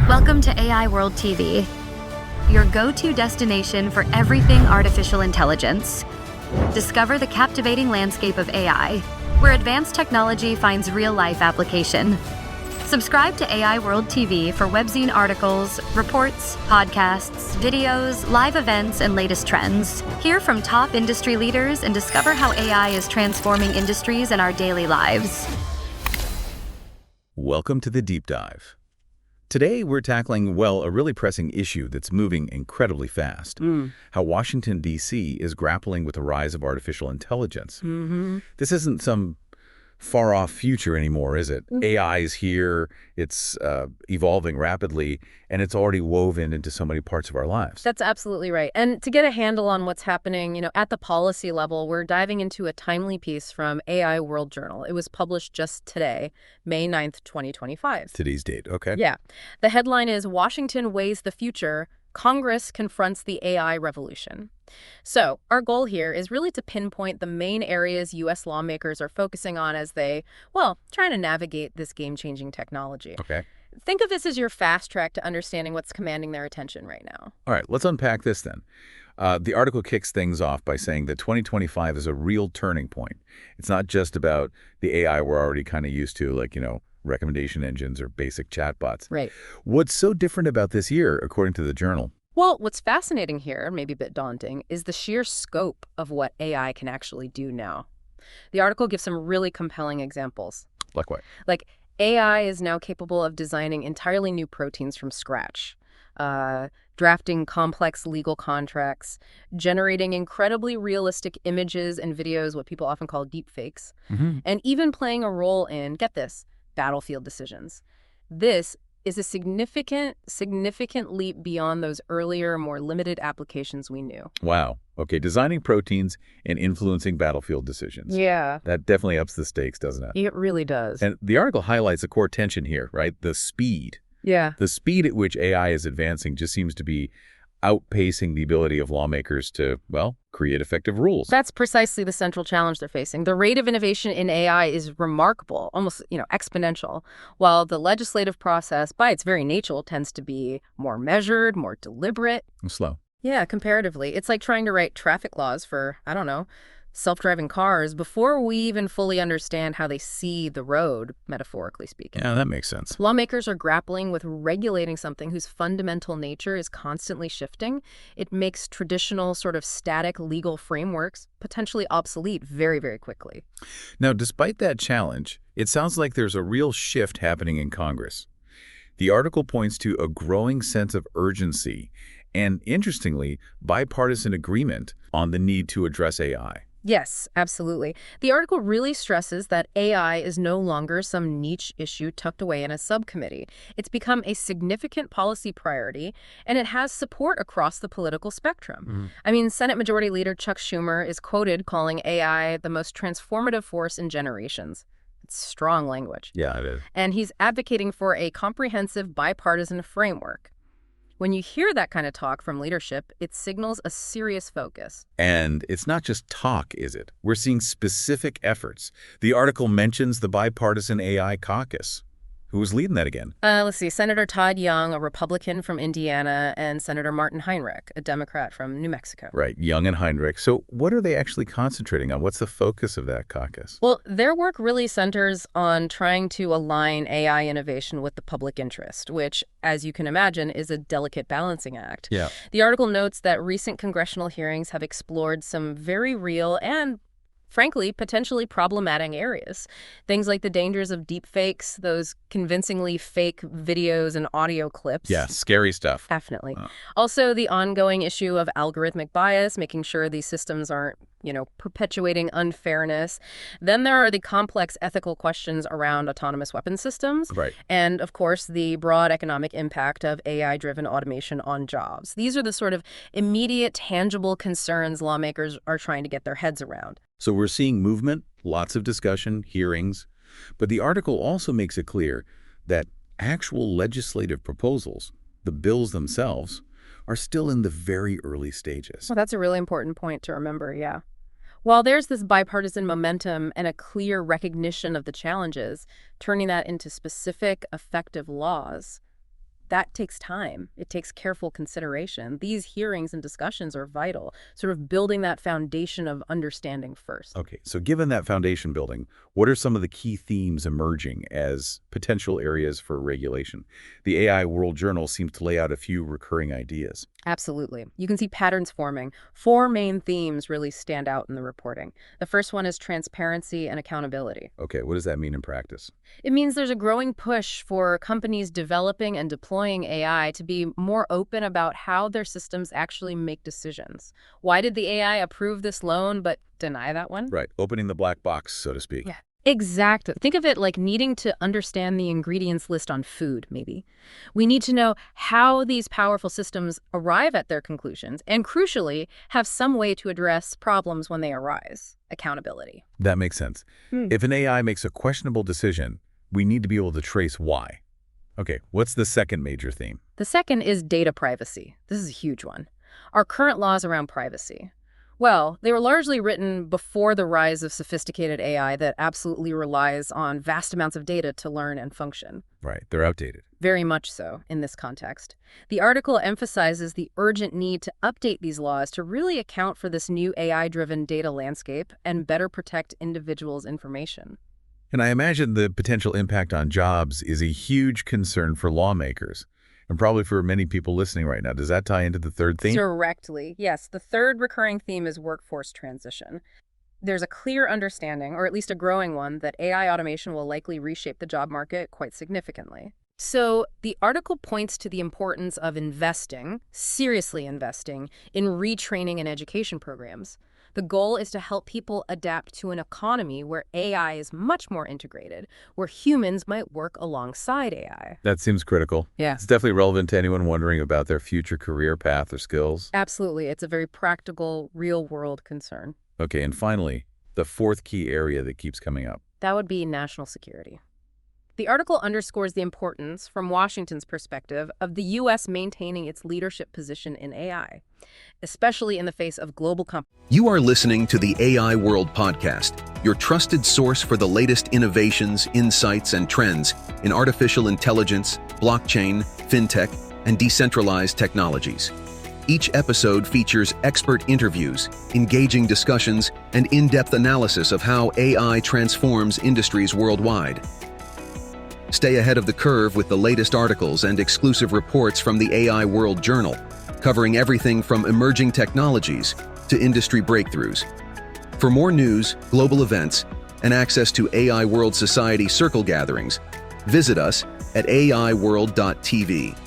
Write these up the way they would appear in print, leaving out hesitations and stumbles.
Welcome to AI World TV, your go-to destination for everything artificial intelligence. Discover the captivating landscape of AI, where advanced technology finds real-life application. Subscribe to AI World TV for webzine articles, reports, podcasts, videos, live events, and latest trends. Hear from top industry leaders and discover how AI is transforming industries and our daily lives. Welcome to the Deep Dive. Today, we're tackling, well, a really pressing issue that's moving incredibly fast. How Washington, D.C. is grappling with the rise of artificial intelligence. This isn't some far-off future anymore, is it? AI is here, it's evolving rapidly, and it's already woven into so many parts of our lives. That's absolutely right. And to get a handle on what's happening, at the policy level, we're diving into a timely piece from AI World Journal. It was published just today, May 9th, 2025. Today's date, okay. Yeah. The headline is Washington Weighs the Future, Congress Confronts the AI Revolution. So our goal here is really to pinpoint the main areas U.S. lawmakers are focusing on as they, trying to navigate this game-changing technology. Okay. Think of this as your fast track to understanding what's commanding their attention right now. All right, let's unpack this then. The article kicks things off by saying that 2025 is a real turning point. It's not just about the AI we're already kind of used to, like, recommendation engines or basic chatbots. Right. What's so different about this year, according to the journal? Well, what's fascinating here, maybe a bit daunting, is the sheer scope of what AI can actually do now. The article gives some really compelling examples. Like what? Like, AI is now capable of designing entirely new proteins from scratch, drafting complex legal contracts, generating incredibly realistic images and videos, what people often call deepfakes, and even playing a role in, get this, battlefield decisions. This is a significant leap beyond those earlier, more limited applications we knew. Wow. Okay, designing proteins and influencing battlefield decisions. Yeah. That definitely ups the stakes, doesn't it? It really does. And the article highlights a core tension here, right? The speed. Yeah. The speed at which AI is advancing just seems to be outpacing the ability of lawmakers to, create effective rules. That's precisely the central challenge they're facing. The rate of innovation in AI is remarkable, almost, exponential, while the legislative process, by its very nature, tends to be more measured, more deliberate. Slow. Yeah, comparatively. It's like trying to write traffic laws for, self-driving cars before we even fully understand how they see the road, metaphorically speaking. Yeah, that makes sense. Lawmakers are grappling with regulating something whose fundamental nature is constantly shifting. It makes traditional sort of static legal frameworks potentially obsolete very, very quickly. Now, despite that challenge, it sounds like there's a real shift happening in Congress. The article points to a growing sense of urgency and, interestingly, bipartisan agreement on the need to address AI. Yes, absolutely. The article really stresses that AI is no longer some niche issue tucked away in a subcommittee. It's become a significant policy priority, and it has support across the political spectrum. Senate Majority Leader Chuck Schumer is quoted calling AI the most transformative force in generations. It's strong language. Yeah, it is. And he's advocating for a comprehensive bipartisan framework. When you hear that kind of talk from leadership, it signals a serious focus. And it's not just talk, is it? We're seeing specific efforts. The article mentions the bipartisan AI caucus. Who's leading that again? Let's see. Senator Todd Young, a Republican from Indiana, and Senator Martin Heinrich, a Democrat from New Mexico. Right, Young and Heinrich. So what are they actually concentrating on? What's the focus of that caucus? Well, their work really centers on trying to align AI innovation with the public interest, which, as you can imagine, is a delicate balancing act. Yeah. The article notes that recent congressional hearings have explored some very real and frankly, potentially problematic areas. Things like the dangers of deepfakes, those convincingly fake videos and audio clips. Yeah, scary stuff. Definitely. Also, the ongoing issue of algorithmic bias, making sure these systems aren't, perpetuating unfairness. Then there are the complex ethical questions around autonomous weapon systems. Right. And, of course, the broad economic impact of AI-driven automation on jobs. These are the sort of immediate, tangible concerns lawmakers are trying to get their heads around. So we're seeing movement, lots of discussion, hearings, but the article also makes it clear that actual legislative proposals, the bills themselves, are still in the very early stages. Well, that's a really important point to remember, yeah. While there's this bipartisan momentum and a clear recognition of the challenges, turning that into specific, effective laws, that takes time. It takes careful consideration. These hearings and discussions are vital, sort of building that foundation of understanding first. Okay, so given that foundation building, what are some of the key themes emerging as potential areas for regulation? The AI World Journal seems to lay out a few recurring ideas. Absolutely. You can see patterns forming. Four main themes really stand out in the reporting. The first one is transparency and accountability. Okay, what does that mean in practice? It means there's a growing push for companies developing and deploying AI to be more open about how their systems actually make decisions. Why did the AI approve this loan but deny that one? Right, opening the black box, so to speak. Yeah. Exactly. Think of it like needing to understand the ingredients list on food, maybe. We need to know how these powerful systems arrive at their conclusions and, crucially, have some way to address problems when they arise. Accountability. That makes sense. If an AI makes a questionable decision, we need to be able to trace why. Okay, what's the second major theme? The second is data privacy. This is a huge one. Our current laws around privacy. Well, they were largely written before the rise of sophisticated AI that absolutely relies on vast amounts of data to learn and function. Right, they're outdated. Very much so in this context. The article emphasizes the urgent need to update these laws to really account for this new AI-driven data landscape and better protect individuals' information. And I imagine the potential impact on jobs is a huge concern for lawmakers, and probably for many people listening right now. Does that tie into the third theme? Directly, yes. The third recurring theme is workforce transition. There's a clear understanding, or at least a growing one, that AI automation will likely reshape the job market quite significantly. So the article points to the importance of investing, seriously investing, in retraining and education programs. The goal is to help people adapt to an economy where AI is much more integrated, where humans might work alongside AI. That seems critical. Yeah. It's definitely relevant to anyone wondering about their future career path or skills. Absolutely. It's a very practical, real-world concern. Okay, and finally, the fourth key area that keeps coming up. That would be national security. The article underscores the importance, from Washington's perspective, of the U.S. maintaining its leadership position in AI, especially in the face of global competition. You are listening to the AI World Podcast, your trusted source for the latest innovations, insights, and trends in artificial intelligence, blockchain, fintech, and decentralized technologies. Each episode features expert interviews, engaging discussions, and in-depth analysis of how AI transforms industries worldwide. Stay ahead of the curve with the latest articles and exclusive reports from the AI World Journal, covering everything from emerging technologies to industry breakthroughs. For more news, global events, and access to AI World Society circle gatherings, visit us at aiworld.tv.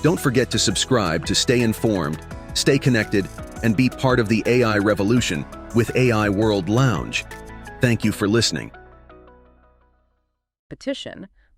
Don't forget to subscribe to stay informed, stay connected, and be part of the AI revolution with AI World Lounge. Thank you for listening.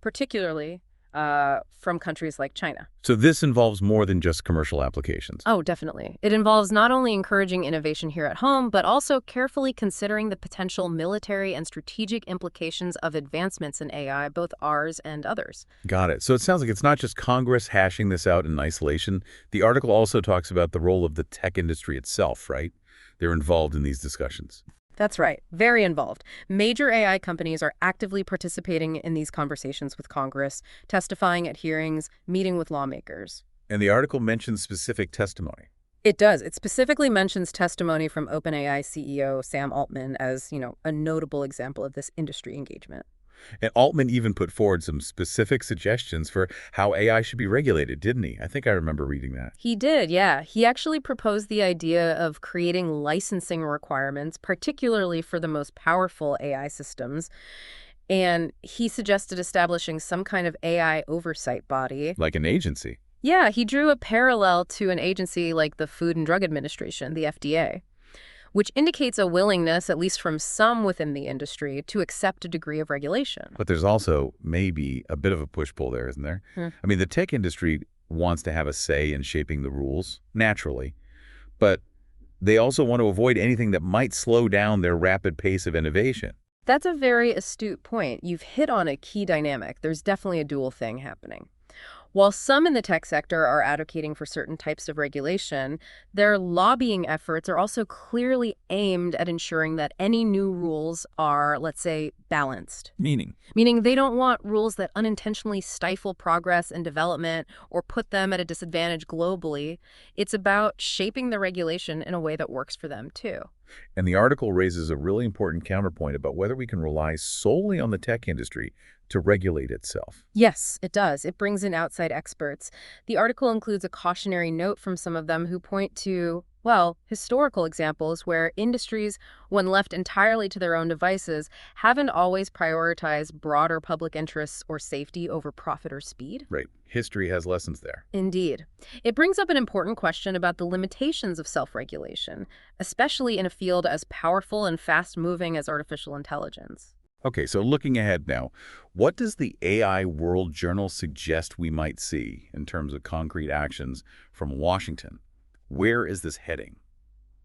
Particularly from countries like China. So this involves more than just commercial applications. Oh, definitely. It involves not only encouraging innovation here at home, but also carefully considering the potential military and strategic implications of advancements in AI, both ours and others. Got it. So it sounds like it's not just Congress hashing this out in isolation. The article also talks about the role of the tech industry itself, right? They're involved in these discussions. That's right. Very involved. Major AI companies are actively participating in these conversations with Congress, testifying at hearings, meeting with lawmakers. And the article mentions specific testimony. It does. It specifically mentions testimony from OpenAI CEO Sam Altman as, a notable example of this industry engagement. And Altman even put forward some specific suggestions for how AI should be regulated, didn't he? I think I remember reading that. He did, yeah. He actually proposed the idea of creating licensing requirements, particularly for the most powerful AI systems. And he suggested establishing some kind of AI oversight body. Like an agency. Yeah, he drew a parallel to an agency like the Food and Drug Administration, the FDA, which indicates a willingness, at least from some within the industry, to accept a degree of regulation. But there's also maybe a bit of a push-pull there, isn't there? I mean, the tech industry wants to have a say in shaping the rules, naturally, but they also want to avoid anything that might slow down their rapid pace of innovation. That's a very astute point. You've hit on a key dynamic. There's definitely a dual thing happening. While some in the tech sector are advocating for certain types of regulation, their lobbying efforts are also clearly aimed at ensuring that any new rules are, let's say, balanced. Meaning? Meaning they don't want rules that unintentionally stifle progress and development or put them at a disadvantage globally. It's about shaping the regulation in a way that works for them, too. And the article raises a really important counterpoint about whether we can rely solely on the tech industry to regulate itself. Yes, it does. It brings in outside experts. The article includes a cautionary note from some of them who point to, well, historical examples where industries, when left entirely to their own devices, haven't always prioritized broader public interests or safety over profit or speed. Right. History has lessons there. Indeed. It brings up an important question about the limitations of self-regulation, especially in a field as powerful and fast-moving as artificial intelligence. Okay, so looking ahead now, what does the AI World Journal suggest we might see in terms of concrete actions from Washington? Where is this heading?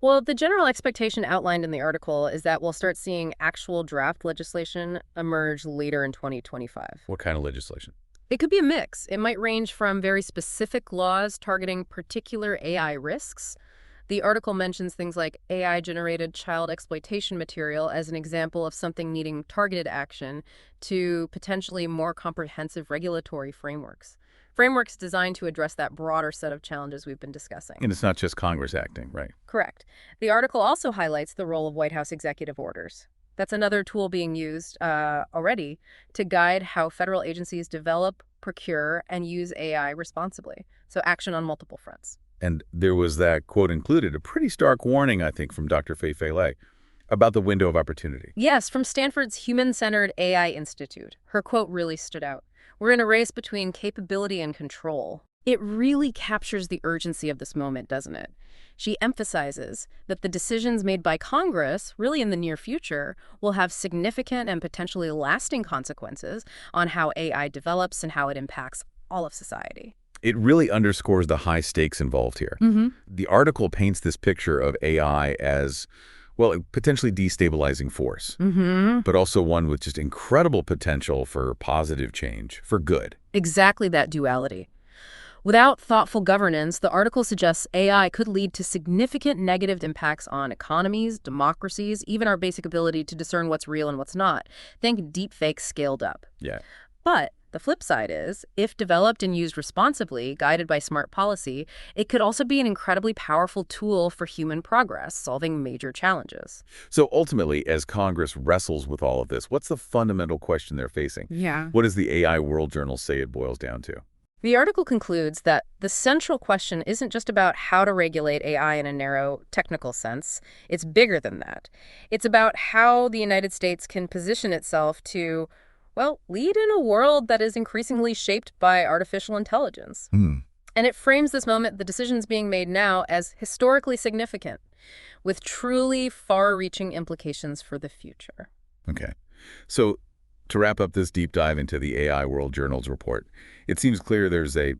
Well, the general expectation outlined in the article is that we'll start seeing actual draft legislation emerge later in 2025. What kind of legislation? It could be a mix. It might range from very specific laws targeting particular AI risks. The article mentions things like AI-generated child exploitation material as an example of something needing targeted action, to potentially more comprehensive regulatory frameworks. Frameworks designed to address that broader set of challenges we've been discussing. And it's not just Congress acting, right? Correct. The article also highlights the role of White House executive orders. That's another tool being used already to guide how federal agencies develop, procure, and use AI responsibly. So action on multiple fronts. And there was that quote included, a pretty stark warning, I think, from Dr. Fei-Fei about the window of opportunity. Yes, from Stanford's Human-Centered AI Institute. Her quote really stood out. We're in a race between capability and control. It really captures the urgency of this moment, doesn't it? She emphasizes that the decisions made by Congress, really in the near future, will have significant and potentially lasting consequences on how AI develops and how it impacts all of society. It really underscores the high stakes involved here. The article paints this picture of AI as, well, a potentially destabilizing force, but also one with just incredible potential for positive change, for good. Exactly that duality. Without thoughtful governance, the article suggests AI could lead to significant negative impacts on economies, democracies, even our basic ability to discern what's real and what's not. Think deepfakes scaled up. Yeah. But the flip side is, if developed and used responsibly, guided by smart policy, it could also be an incredibly powerful tool for human progress, solving major challenges. So ultimately, as Congress wrestles with all of this, what's the fundamental question they're facing? Yeah. What does the AI World Journal say it boils down to? The article concludes that the central question isn't just about how to regulate AI in a narrow technical sense. It's bigger than that. It's about how the United States can position itself to, well, lead in a world that is increasingly shaped by artificial intelligence. And it frames this moment, the decisions being made now, as historically significant, with truly far-reaching implications for the future. Okay. So to wrap up this deep dive into the AI World Journal's report, it seems clear there's a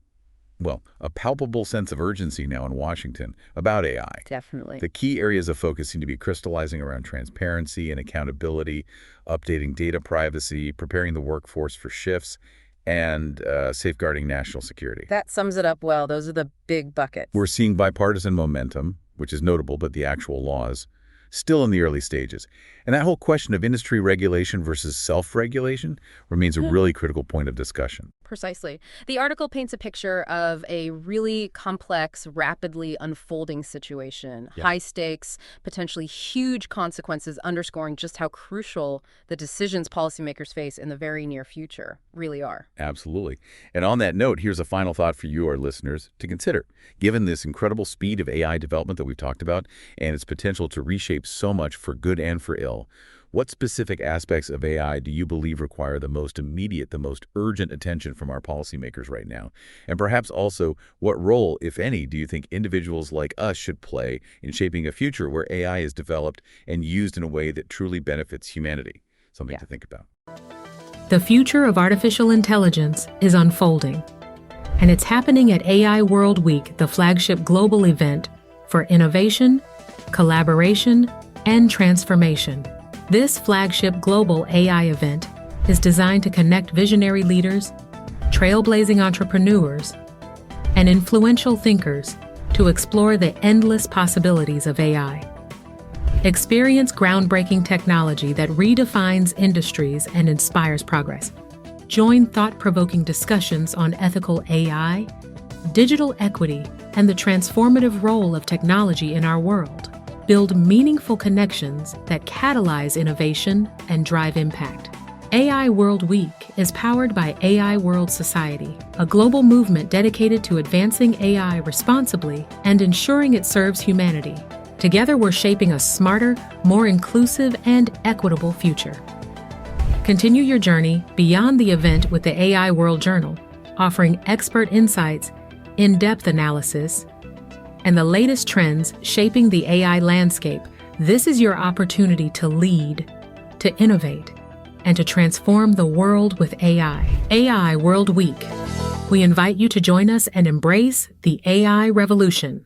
palpable sense of urgency now in Washington about AI. Definitely. The key areas of focus seem to be crystallizing around transparency and accountability, updating data privacy, preparing the workforce for shifts, and safeguarding national security. That sums it up well. Those are the big buckets. We're seeing bipartisan momentum, which is notable, but the actual laws still in the early stages. And that whole question of industry regulation versus self-regulation remains a really critical point of discussion. Precisely. The article paints a picture of a really complex, rapidly unfolding situation. High stakes, potentially huge consequences, underscoring just how crucial the decisions policymakers face in the very near future really are. Absolutely. And on that note, here's a final thought for you, our listeners, to consider. Given this incredible speed of AI development that we've talked about and its potential to reshape so much for good and for ill, what specific aspects of AI do you believe require the most immediate, the most urgent attention from our policymakers right now? And perhaps also, what role, if any, do you think individuals like us should play in shaping a future where AI is developed and used in a way that truly benefits humanity? Something to think about. The future of artificial intelligence is unfolding, and it's happening at AI World Week, the flagship global event for innovation, collaboration, and transformation. This flagship global AI event is designed to connect visionary leaders, trailblazing entrepreneurs, and influential thinkers to explore the endless possibilities of AI. Experience groundbreaking technology that redefines industries and inspires progress. Join thought-provoking discussions on ethical AI, digital equity, and the transformative role of technology in our world. Build meaningful connections that catalyze innovation and drive impact. AI World Week is powered by AI World Society, a global movement dedicated to advancing AI responsibly and ensuring it serves humanity. Together, we're shaping a smarter, more inclusive, and equitable future. Continue your journey beyond the event with the AI World Journal, offering expert insights, in-depth analysis, and the latest trends shaping the AI landscape. This is your opportunity to lead, to innovate, and to transform the world with AI. AI World Week. We invite you to join us and embrace the AI revolution.